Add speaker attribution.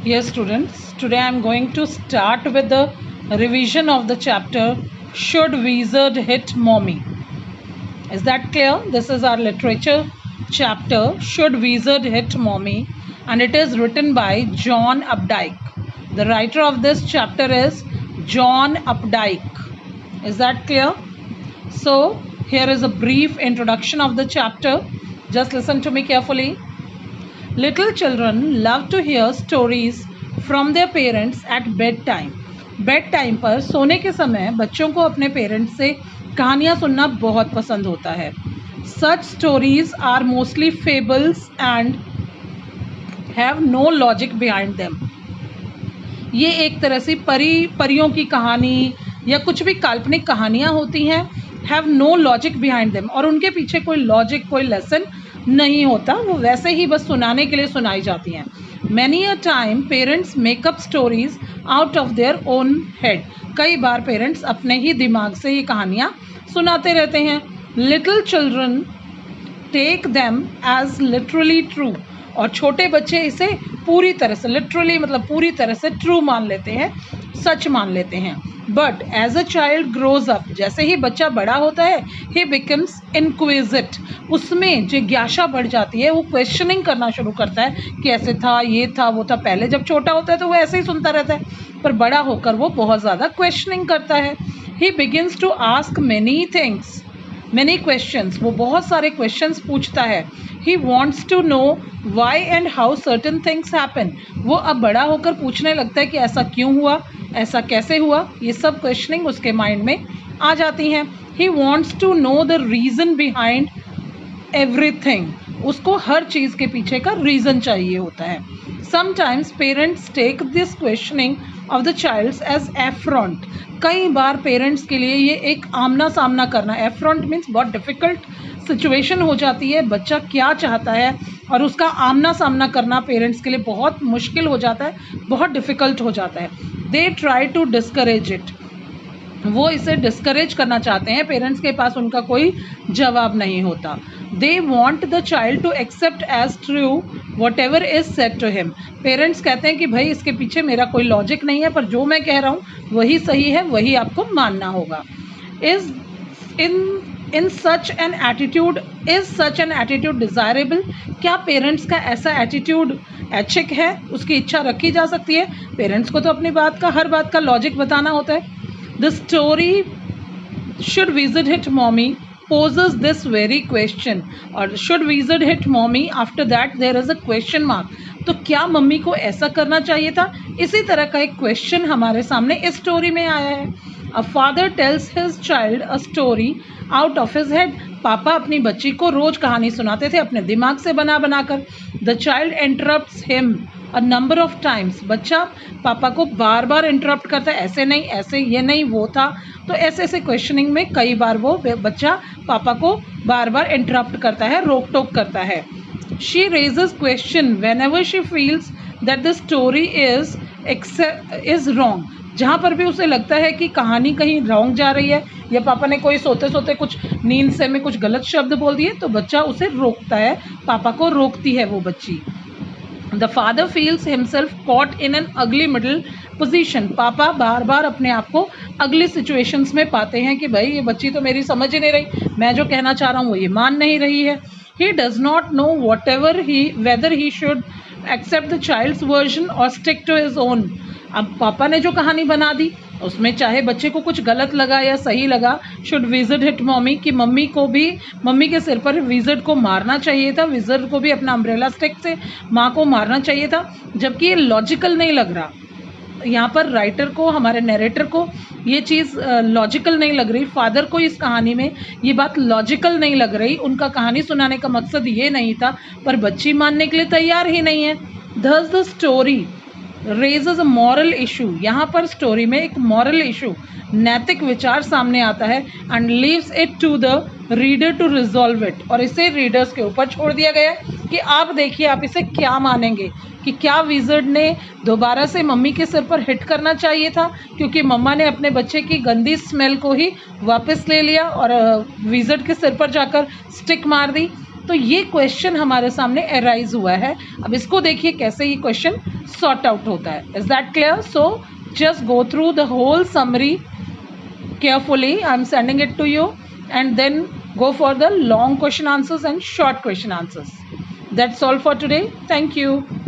Speaker 1: Yes, students, today I am going to start with the revision of the chapter Should Wizard Hit Mommy? Is that clear? This is our literature chapter Should Wizard Hit Mommy? And it is written by John Updike. The writer of this chapter is John Updike. Is that clear? So, here is a brief introduction of the chapter. Just listen to me carefully. Little children love to hear stories from their parents at bedtime. Bed time पर सोने के समय बच्चों को अपने parents से कहानियाँ सुनना बहुत पसंद होता है. Such stories are mostly fables and have no logic behind them. ये एक तरह से परियों की कहानी या कुछ भी काल्पनिक कहानियाँ होती हैं. Have no logic behind them. और उनके पीछे कोई लॉजिक, कोई लेसन नहीं होता, वो वैसे ही बस सुनाने के लिए सुनाई जाती हैं. Many a time parents make up stories out of their own head. कई बार पेरेंट्स अपने ही दिमाग से ये कहानियाँ सुनाते रहते हैं. Little children take them as literally true. और छोटे बच्चे इसे पूरी तरह से, लिटरली मतलब पूरी तरह से ट्रू मान लेते हैं, सच मान लेते हैं. But as a child grows up, जैसे ही बच्चा बड़ा होता है, ही बिकम्स इनक्विजिट. उसमें जिज्ञासा बढ़ जाती है, वो क्वेश्चनिंग करना शुरू करता है कि ऐसे था, ये था, वो था. पहले जब छोटा होता है तो वो ऐसे ही सुनता रहता है, पर बड़ा होकर वो बहुत ज़्यादा क्वेश्चनिंग करता है. He begins to ask many things, many questions. वो बहुत सारे क्वेश्चंस पूछता है. He wants to know why and how certain things happen. वो अब बड़ा होकर पूछने लगता है कि ऐसा क्यों हुआ, ऐसा कैसे हुआ. ये सब क्वेश्चनिंग उसके माइंड में आ जाती हैं. He wants to know the reason behind everything. उसको हर चीज़ के पीछे का रीज़न चाहिए होता है. Sometimes parents take this questioning of the child's age affront. कई बार पेरेंट्स के लिए ये एक आमना सामना करना, एफ्रॉन्ट मीन्स बहुत डिफ़िकल्ट सिचुएशन हो जाती है. बच्चा क्या चाहता है और उसका आमना सामना करना पेरेंट्स के लिए बहुत मुश्किल हो जाता है, बहुत डिफ़िकल्ट हो जाता है. They try to discourage it. वो इसे डिस्करेज करना चाहते हैं. पेरेंट्स के पास उनका कोई जवाब नहीं होता. They want the child to accept as true whatever is said to him. Parents कहते हैं कि भाई इसके पीछे मेरा कोई लॉजिक नहीं है, पर जो मैं कह रहा हूँ वही सही है, वही आपको मानना होगा. Is in such an attitude desirable. क्या पेरेंट्स का ऐसा एटीट्यूड ऐच्छिक है, उसकी इच्छा रखी जा सकती है? पेरेंट्स को तो अपनी बात का, हर बात का लॉजिक बताना होता है. The story should visit hit mommy poses this very question. और should wizard hit mommy, after that there is a question mark. तो क्या मम्मी को ऐसा करना चाहिए था? इसी तरह का एक क्वेश्चन हमारे सामने इस स्टोरी में आया है. A father tells his child a story out of his head. पापा अपनी बच्ची को रोज कहानी सुनाते थे अपने दिमाग से बना बनाकर. The child interrupts him a number of times. बच्चा पापा को बार बार इंटरप्ट करता है, ऐसे नहीं, ऐसे, ये नहीं, वो था. तो ऐसे ऐसे क्वेश्चनिंग में कई बार वो बच्चा पापा को बार बार इंटरप्ट करता है, रोक टोक करता है. She raises question whenever she feels that the story is wrong. जहाँ पर भी उसे लगता है कि कहानी कहीं रॉन्ग जा रही है, या पापा ने कोई सोते सोते कुछ नींद से में कुछ गलत शब्द बोल दिए, तो बच्चा उसे रोकता है, पापा को रोकती है वो बच्ची. The father feels himself caught in an ugly middle position. पापा बार बार अपने आप को अगली सिचुएशंस में पाते हैं कि भाई ये बच्ची तो मेरी समझ ही नहीं रही, मैं जो कहना चाह रहा हूँ वो ये मान नहीं रही है. He does not know whether he should accept the child's version or stick to his own. अब पापा ने जो कहानी बना दी उसमें चाहे बच्चे को कुछ गलत लगा या सही लगा, शुड विजिट हिट मॉमी, कि मम्मी के सिर पर विजिट को मारना चाहिए था, विजिट को भी अपना अम्ब्रेला स्टिक से माँ को मारना चाहिए था, जबकि ये लॉजिकल नहीं लग रहा. यहाँ पर राइटर को, हमारे नरेटर को ये चीज़ लॉजिकल नहीं लग रही. फादर को इस कहानी में ये बात लॉजिकल नहीं लग रही. उनका कहानी सुनाने का मकसद ये नहीं था, पर बच्ची मानने के लिए तैयार ही नहीं है. Thus the story raises a moral issue. यहाँ पर स्टोरी में एक मॉरल इशू, नैतिक विचार सामने आता है. And leaves it to the reader to resolve it. और इसे रीडर्स के ऊपर छोड़ दिया गया है कि आप देखिए आप इसे क्या मानेंगे, कि क्या विज़र्ड ने दोबारा से मम्मी के सिर पर हिट करना चाहिए था, क्योंकि मम्मा ने अपने बच्चे की गंदी स्मेल को ही वापस ले लिया और विज़र्ड के सिर पर जाकर स्टिक मार दी. तो ये क्वेश्चन हमारे सामने अराइज हुआ है. अब इसको देखिए कैसे ये क्वेश्चन सॉर्ट आउट होता है. Is that clear? So just go through the whole summary carefully. I'm sending it to you, and then go for the long question answers and short question answers. That's all for today. Thank you.